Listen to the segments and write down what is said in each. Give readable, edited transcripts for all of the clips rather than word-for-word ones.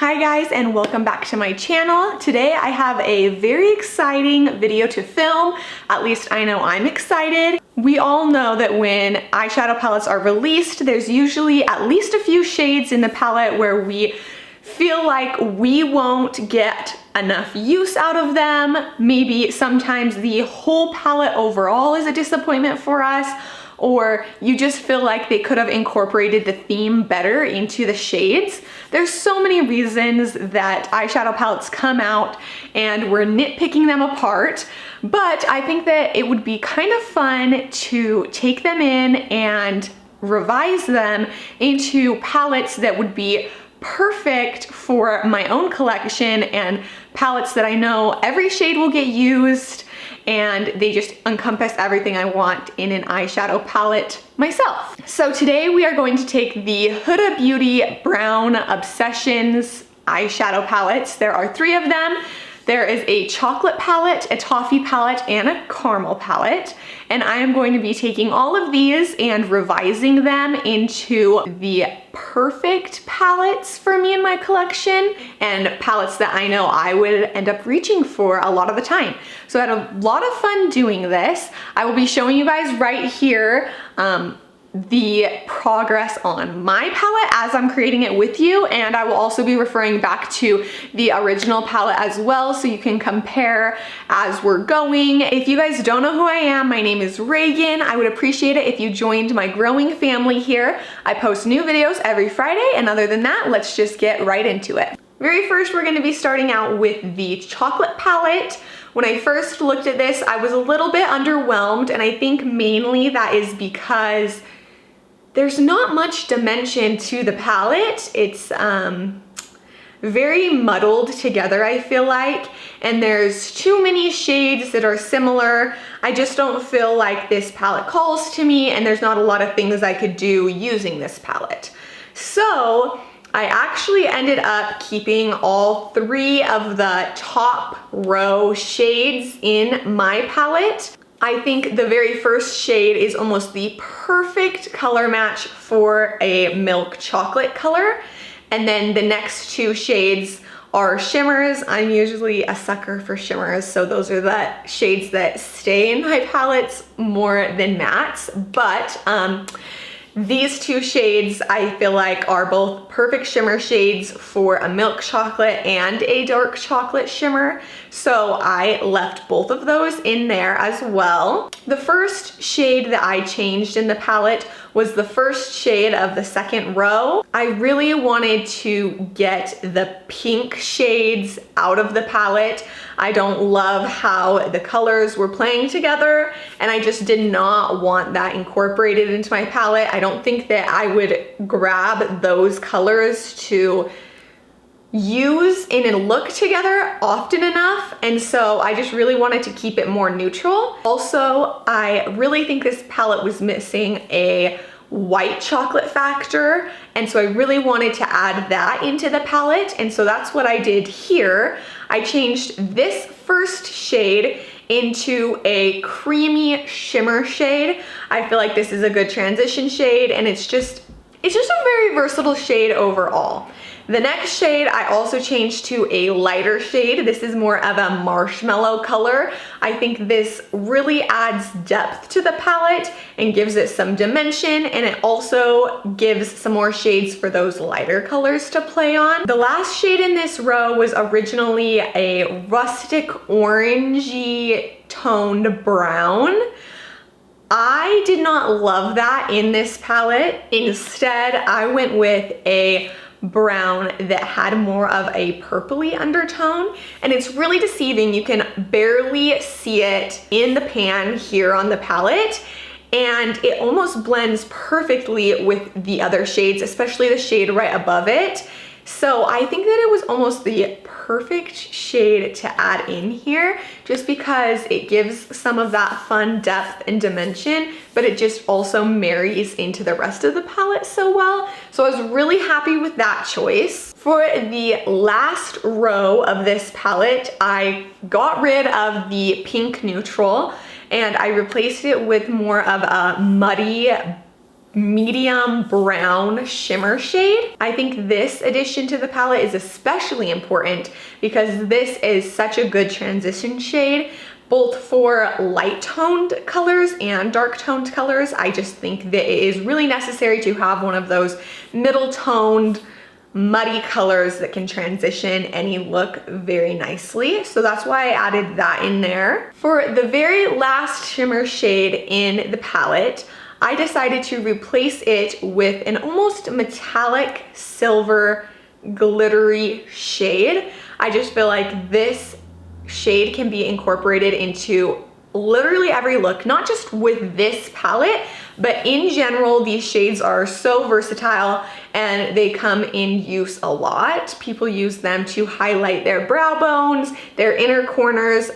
Hi guys, and welcome back to my channel. Today I have a very exciting video to film. At least I know I'm excited. We all know that when eyeshadow palettes are released, there's usually at least a few shades in the palette where we feel like we won't get enough use out of them. Maybe sometimes the whole palette overall is a disappointment for us, or you just feel like they could have incorporated the theme better into the shades. There's so many reasons that eyeshadow palettes come out and we're nitpicking them apart, but I think that it would be kind of fun to take them in and revise them into palettes that would be perfect for my own collection and palettes that I know every shade will get used and they just encompass everything I want in an eyeshadow palette myself. So today we are going to take the Huda Beauty Brown Obsessions eyeshadow palettes. There are 3 of them. There is a chocolate palette, a toffee palette, and a caramel palette. And I am going to be taking all of these and revising them into the perfect palettes for me in my collection, and palettes that I know I would end up reaching for a lot of the time. So I had a lot of fun doing this. I will be showing you guys right here the progress on my palette as I'm creating it with you, and I will also be referring back to the original palette as well so you can compare as we're going. If you guys don't know who I am, my name is Reagan. I would appreciate it if you joined my growing family here. I post new videos every Friday, and other than that, let's just get right into it. Very first, we're going to be starting out with the chocolate palette. When I first looked at this, I was a little bit underwhelmed, and I think mainly that is because there's not much dimension to the palette. It's very muddled together, I feel like, and there's too many shades that are similar. I just don't feel like this palette calls to me, and there's not a lot of things I could do using this palette. So I actually ended up keeping all 3 of the top row shades in my palette. I think the very first shade is almost the perfect color match for a milk chocolate color. And then the next 2 shades are shimmers. I'm usually a sucker for shimmers, so those are the shades that stay in my palettes more than mattes. But these 2 shades I feel like are both perfect shimmer shades for a milk chocolate and a dark chocolate shimmer. So I left both of those in there as well. The first shade that I changed in the palette was the first shade of the second row. I really wanted to get the pink shades out of the palette. I don't love how the colors were playing together, and I just did not want that incorporated into my palette. I don't think that I would grab those colors to use in a look together often enough, and so I just really wanted to keep it more neutral. Also, I really think this palette was missing a white chocolate factor, and so I really wanted to add that into the palette, and so that's what I did here. I changed this first shade into a creamy shimmer shade. I feel like this is a good transition shade, and it's just a very versatile shade overall. The next shade I also changed to a lighter shade. This is more of a marshmallow color. I think this really adds depth to the palette and gives it some dimension, and it also gives some more shades for those lighter colors to play on. The last shade in this row was originally a rustic orangey toned brown. I did not love that in this palette. Instead, I went with a brown that had more of a purpley undertone, and it's really deceiving. You can barely see it in the pan here on the palette, and it almost blends perfectly with the other shades, especially the shade right above it. So I think that it was almost the perfect shade to add in here, just because it gives some of that fun depth and dimension, but it just also marries into the rest of the palette so well. So I was really happy with that choice. For the last row of this palette, I got rid of the pink neutral and I replaced it with more of a muddy medium brown shimmer shade. I think this addition to the palette is especially important because this is such a good transition shade, both for light toned colors and dark toned colors. I just think that it is really necessary to have one of those middle toned, muddy colors that can transition any look very nicely. So that's why I added that in there. For the very last shimmer shade in the palette, I decided to replace it with an almost metallic silver glittery shade. I just feel like this shade can be incorporated into literally every look, not just with this palette, but in general, these shades are so versatile and they come in use a lot. People use them to highlight their brow bones, their inner corners.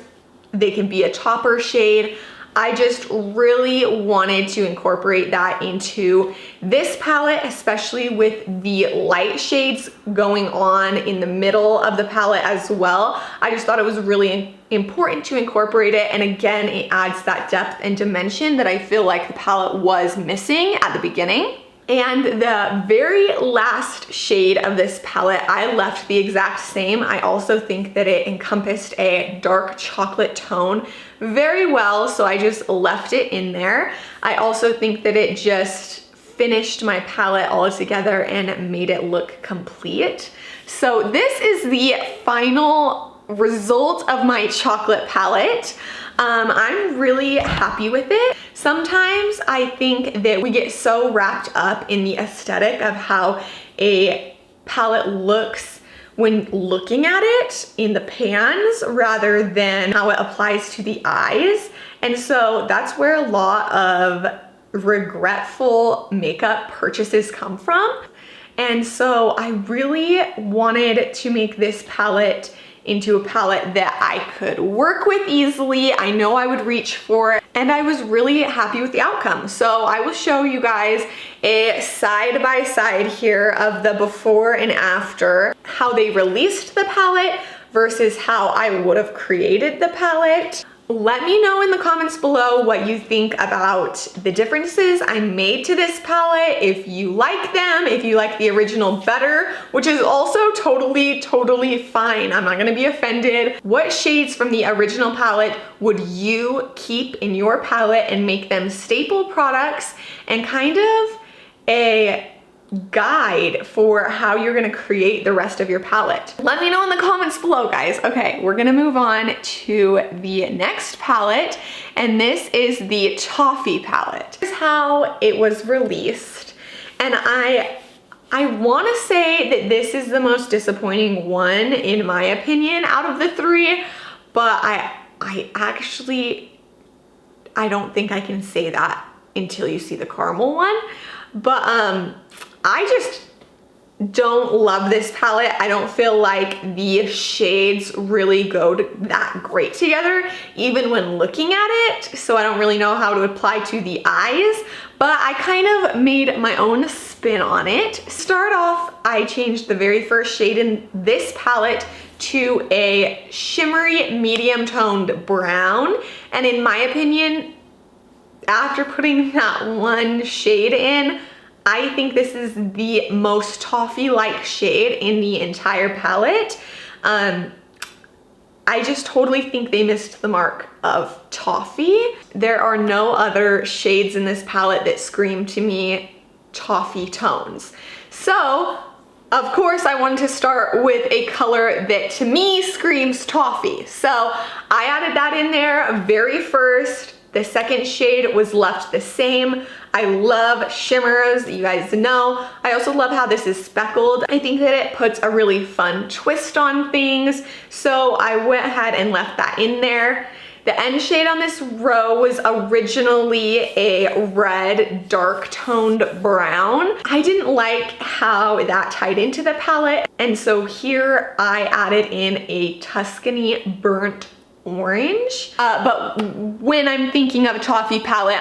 They can be a topper shade. I just really wanted to incorporate that into this palette, especially with the light shades going on in the middle of the palette as well. I just thought it was really important to incorporate it. And again, it adds that depth and dimension that I feel like the palette was missing at the beginning. And the very last shade of this palette, I left the exact same. I also think that it encompassed a dark chocolate tone very well, so I just left it in there. I also think that it just finished my palette all together and made it look complete. So this is the final result of my chocolate palette. I'm really happy with it. Sometimes I think that we get so wrapped up in the aesthetic of how a palette looks when looking at it in the pans rather than how it applies to the eyes. And so that's where a lot of regretful makeup purchases come from. And so I really wanted to make this palette into a palette that I could work with easily. I know I would reach for it, and I was really happy with the outcome. So I will show you guys a side by side here of the before and after, how they released the palette versus how I would have created the palette. Let me know in the comments below what you think about the differences I made to this palette, if you like them, if you like the original better, which is also totally fine. I'm not gonna be offended. What shades from the original palette would you keep in your palette and make them staple products and kind of a guide for how you're gonna create the rest of your palette? Let me know in the comments below, guys. Okay, we're gonna move on to the next palette, and this is the Toffee Palette. This is how it was released, and I wanna say that this is the most disappointing one in my opinion out of the three, but I actually don't think I can say that until you see the caramel one. But I just don't love this palette. I don't feel like the shades really go that great together, even when looking at it. So I don't really know how to apply to the eyes, but I kind of made my own spin on it. Start off, I changed the very first shade in this palette to a shimmery medium toned brown. And in my opinion, after putting that one shade in, I think this is the most toffee-like shade in the entire palette. I just totally think they missed the mark of toffee. There are no other shades in this palette that scream to me toffee tones. So, of course, I wanted to start with a color that to me screams toffee. So I added that in there very first. The second shade was left the same. I love shimmers, you guys know. I also love how this is speckled. I think that it puts a really fun twist on things. So I went ahead and left that in there. The end shade on this row was originally a red, dark toned brown. I didn't like how that tied into the palette. And so here I added in a Tuscany burnt orange. But when I'm thinking of a toffee palette,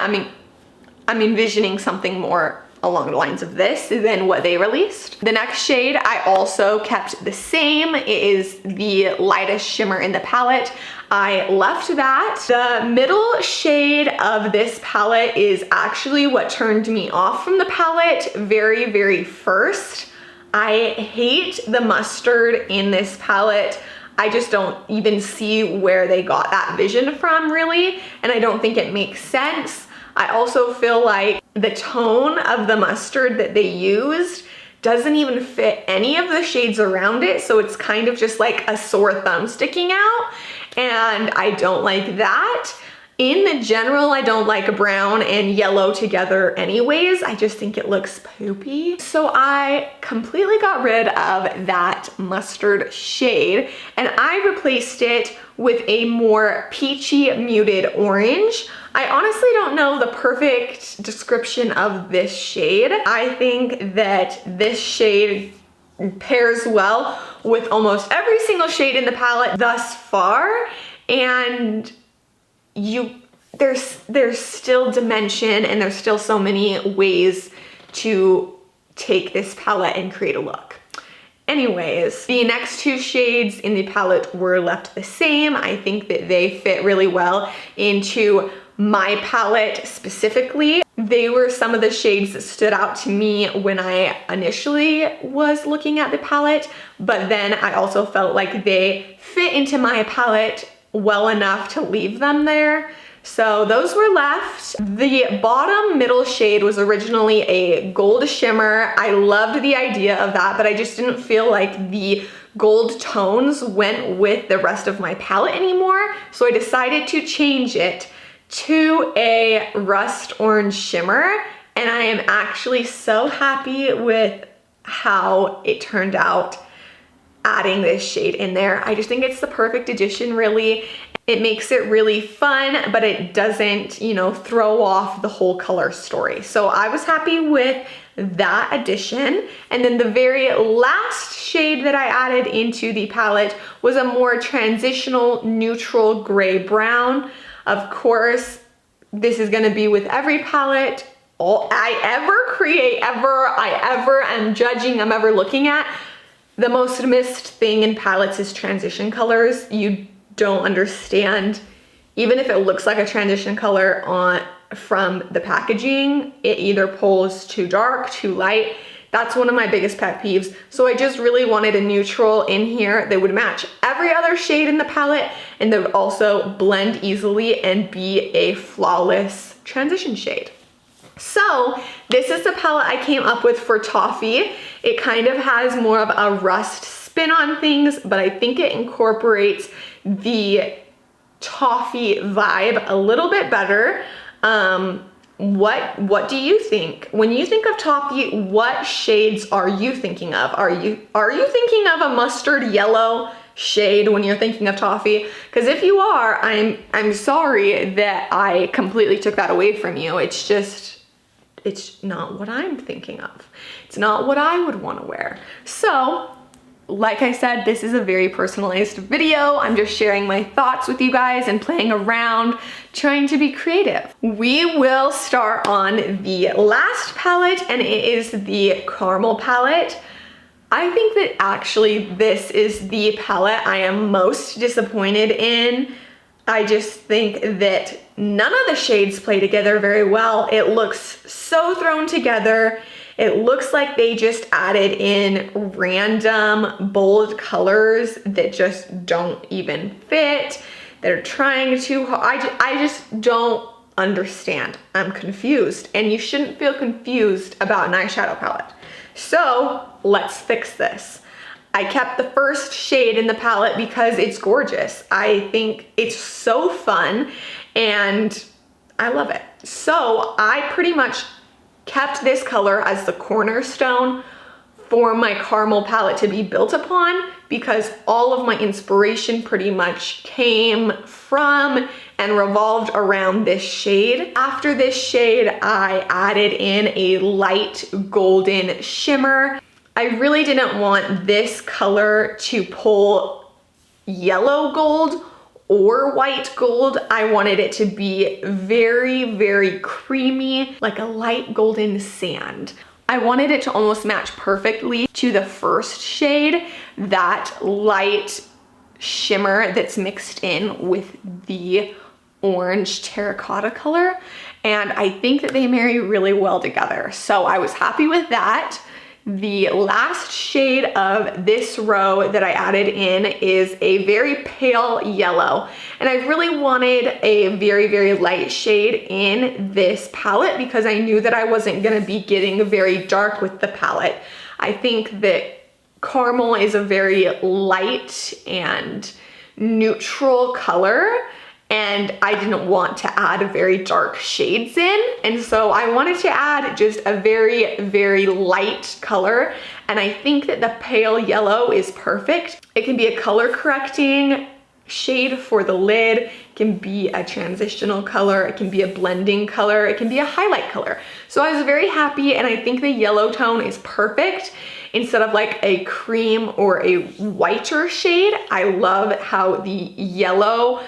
I'm envisioning something more along the lines of this than what they released. The next shade I also kept the same. It is the lightest shimmer in the palette. I left that. The middle shade of this palette is actually what turned me off from the palette very, very first. I hate the mustard in this palette. I just don't even see where they got that vision from, really, and I don't think it makes sense. I also feel like the tone of the mustard that they used doesn't even fit any of the shades around it, so it's kind of just like a sore thumb sticking out, and I don't like that. In general, I don't like brown and yellow together anyways. I just think it looks poopy. So I completely got rid of that mustard shade and I replaced it with a more peachy muted orange. I honestly don't know the perfect description of this shade. I think that this shade pairs well with almost every single shade in the palette thus far, and there's still dimension and there's still so many ways to take this palette and create a look. Anyways, the next two shades in the palette were left the same. I think that they fit really well into my palette specifically. They were some of the shades that stood out to me when I initially was looking at the palette, but then I also felt like they fit into my palette well enough to leave them there. So those were left. The bottom middle shade was originally a gold shimmer. I loved the idea of that, but I just didn't feel like the gold tones went with the rest of my palette anymore. So I decided to change it to a rust orange shimmer. And I am actually so happy with how it turned out adding this shade in there. I just think it's the perfect addition, really. It makes it really fun, but it doesn't, you know, throw off the whole color story. So I was happy with that addition. And then the very last shade that I added into the palette was a more transitional neutral gray brown. Of course, this is gonna be with every palette I ever create, I ever am judging, I'm ever looking at. The most missed thing in palettes is transition colors. You don't understand, even if it looks like a transition color from the packaging, it either pulls too dark, too light. That's one of my biggest pet peeves. So I just really wanted a neutral in here that would match every other shade in the palette and that would also blend easily and be a flawless transition shade. So this is the palette I came up with for Toffee. It kind of has more of a rust spin on things, but I think it incorporates the Toffee vibe a little bit better. What do you think? When you think of Toffee, what shades are you thinking of? Are you thinking of a mustard yellow shade when you're thinking of Toffee? Because if you are, I'm sorry that I completely took that away from you. It's not what I'm thinking of. It's not what I would want to wear. So, like I said, this is a very personalized video. I'm just sharing my thoughts with you guys and playing around, trying to be creative. We will start on the last palette, and it is the caramel palette. I think that actually this is the palette I am most disappointed in. I just think that none of the shades play together very well. It looks so thrown together. It looks like they just added in random bold colors that just don't even fit. They're trying too hard. I just don't understand. I'm confused, and you shouldn't feel confused about an eyeshadow palette. So let's fix this. I kept the first shade in the palette because it's gorgeous. I think it's so fun and I love it. So I pretty much kept this color as the cornerstone for my caramel palette to be built upon, because all of my inspiration pretty much came from and revolved around this shade. After this shade, I added in a light golden shimmer. I really didn't want this color to pull yellow gold or white gold. I wanted it to be very, very creamy, like a light golden sand. I wanted it to almost match perfectly to the first shade, that light shimmer that's mixed in with the orange terracotta color. And I think that they marry really well together. So I was happy with that. The last shade of this row that I added in is a very pale yellow. And I really wanted a very, very light shade in this palette because I knew that I wasn't gonna be getting very dark with the palette. I think that caramel is a very light and neutral color, and I didn't want to add very dark shades in. And so I wanted to add just a very, very light color. And I think that the pale yellow is perfect. It can be a color correcting shade for the lid, it can be a transitional color, it can be a blending color, it can be a highlight color. So I was very happy, and I think the yellow tone is perfect. Instead of like a cream or a whiter shade, I love how the yellow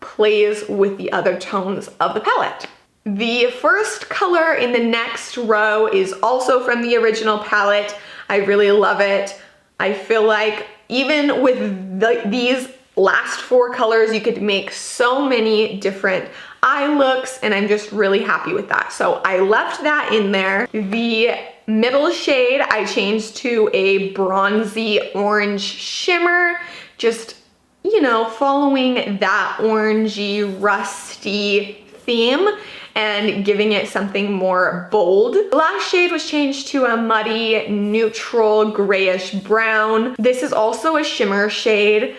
plays with the other tones of the palette. The first color in the next row is also from the original palette. I really love it. I feel like even with these last four colors, you could make so many different eye looks, and I'm just really happy with that. So I left that in there. The middle shade I changed to a bronzy orange shimmer, just, you know, following that orangey, rusty theme and giving it something more bold. The last shade was changed to a muddy, neutral, grayish brown. This is also a shimmer shade.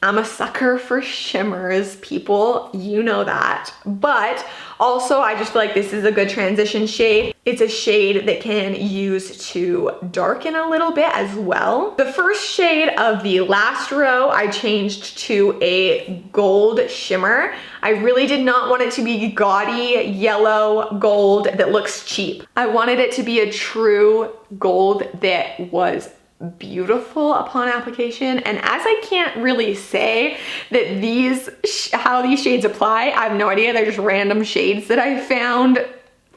I'm a sucker for shimmers, people, you know that. But also I just feel like this is a good transition shade. It's a shade that can use to darken a little bit as well. The first shade of the last row I changed to a gold shimmer. I really did not want it to be gaudy yellow gold that looks cheap. I wanted it to be a true gold that was beautiful upon application. And as I can't really say that how these shades apply, I have no idea. They're just random shades that I found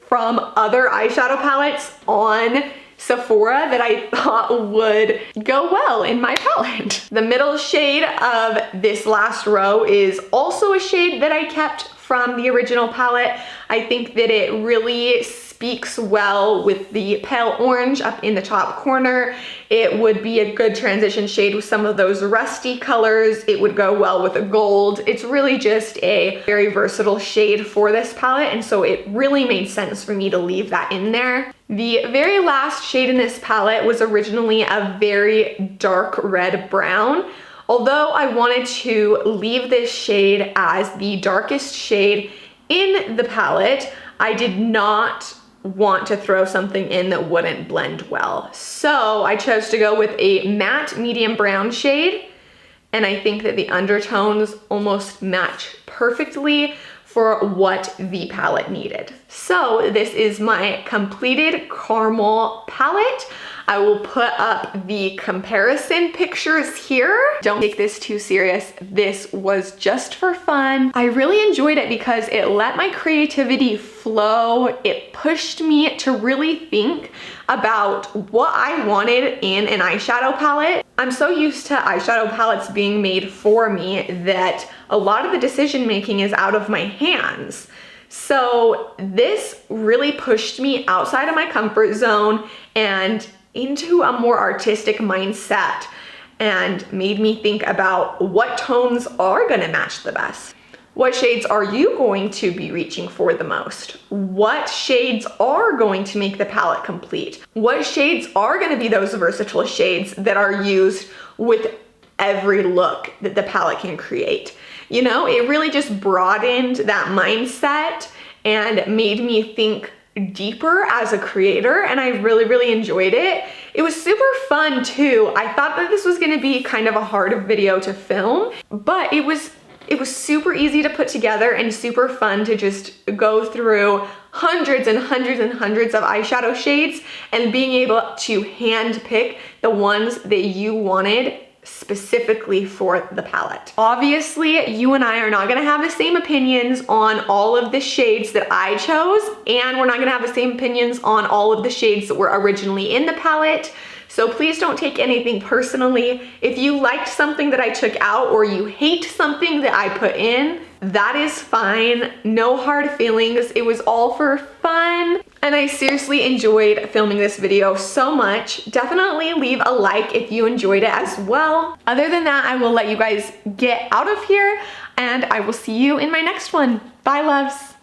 from other eyeshadow palettes on Sephora that I thought would go well in my palette. The middle shade of this last row is also a shade that I kept from the original palette. I think that it really speaks well with the pale orange up in the top corner. It would be a good transition shade with some of those rusty colors. It would go well with a gold. It's really just a very versatile shade for this palette, and so it really made sense for me to leave that in there. The very last shade in this palette was originally a very dark red brown. Although I wanted to leave this shade as the darkest shade in the palette, I did not want to throw something in that wouldn't blend well. So I chose to go with a matte medium brown shade, and I think that the undertones almost match perfectly for what the palette needed. So this is my completed caramel palette. I will put up the comparison pictures here. Don't take this too serious. This was just for fun. I really enjoyed it because it let my creativity flow. It pushed me to really think about what I wanted in an eyeshadow palette. I'm so used to eyeshadow palettes being made for me that a lot of the decision making is out of my hands. So this really pushed me outside of my comfort zone and into a more artistic mindset and made me think about what tones are gonna match the best. What shades are you going to be reaching for the most? What shades are going to make the palette complete? What shades are gonna be those versatile shades that are used with every look that the palette can create? You know, it really just broadened that mindset and made me think deeper as a creator, and I really, really enjoyed it. It was super fun too. I thought that this was gonna be kind of a hard video to film, but it was super easy to put together and super fun to just go through hundreds and hundreds and hundreds of eyeshadow shades and being able to hand pick the ones that you wanted specifically for the palette. Obviously, you and I are not gonna have the same opinions on all of the shades that I chose, and we're not gonna have the same opinions on all of the shades that were originally in the palette. So please don't take anything personally. If you liked something that I took out or you hate something that I put in, that is fine. No hard feelings. It was all for fun. And I seriously enjoyed filming this video so much. Definitely leave a like if you enjoyed it as well. Other than that, I will let you guys get out of here and I will see you in my next one. Bye, loves.